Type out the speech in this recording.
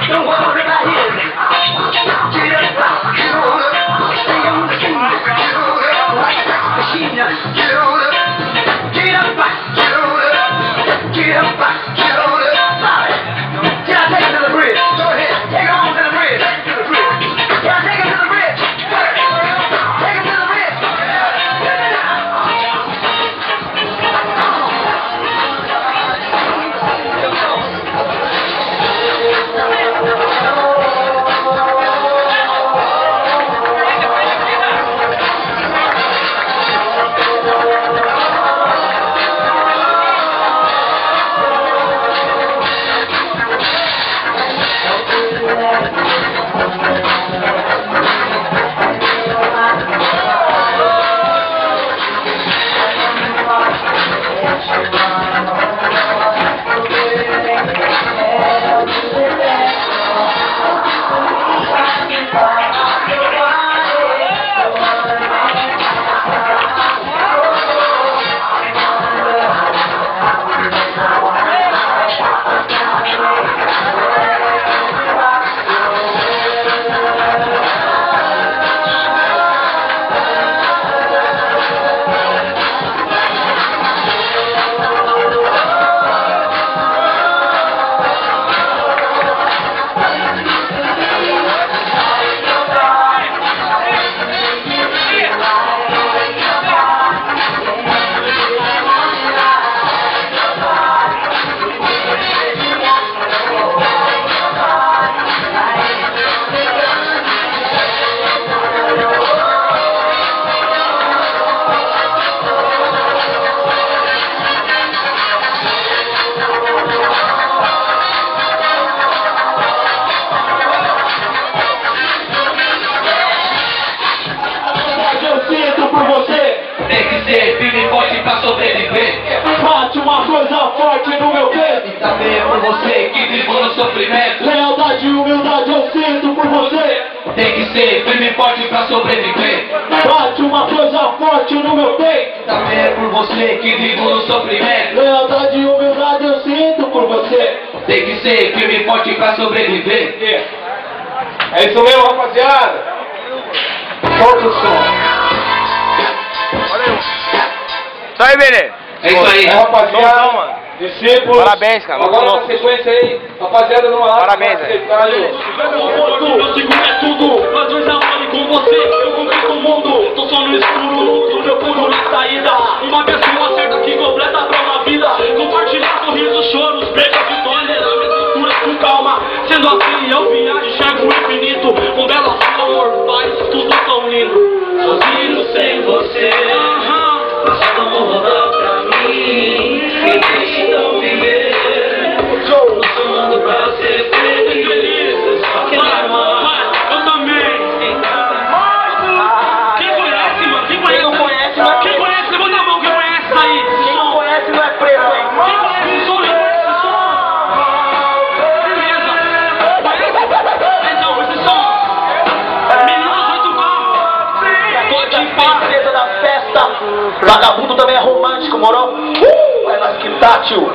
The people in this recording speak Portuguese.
Don't worry about his. Get up, get on up. Stay on the scene. Get on up. Like a sex machine. Get on up. Get up, get on up. Get up, get on up. Sorry. Can I take it to the bridge? Go ahead. Take it on to the bridge. Take it to the bridge. Can I take it to the bridge? Take it to the bridge. Bate uma coisa forte no meu peito. E também é por você que vivo no sofrimento. Lealdade e humildade eu sinto por você. Tem que ser firme e forte pra sobreviver. Bate uma coisa forte no meu peito. E também é por você que vivo no sofrimento. Lealdade e humildade eu sinto por você. Tem que ser firme e forte pra sobreviver. É isso mesmo, rapaziada. Solta o som. Valeu. Isso aí, Benê. É isso aí. Rapaziada, mano. discípulos. Parabéns, cara. Agora na sequência aí, rapaziada, numa lá. Parabéns, velho. Eu sigo é tudo. Ladrões amore com você. Eu conquisto o mundo. Tô só no escuro. Do meu puro na saída. Uma pessoa certa que completa a prova vida. Compartilhar sorrisos, choros, perdas, vitórias. Mistura com calma. Sendo assim, eu viajo, enxergo o infinito. Um belo amor, faz tudo tão lindo. Sozinho sem você. Só não vou rodar pra mim. Me deixe não viver. Lutando pra ser feliz. Só que Eu também. Quem conhece, mano? Quem não conhece, mano? Quem conhece, levanta a mão. Quem conhece isso aí? quem não conhece não é preto, hein? Quem conhece esse som? Beleza. Conhece? Então, esse som. Meninas, 8 barros. Toda princesa da festa. Vagabundo também é romântico, moro? É nós que tá, tio.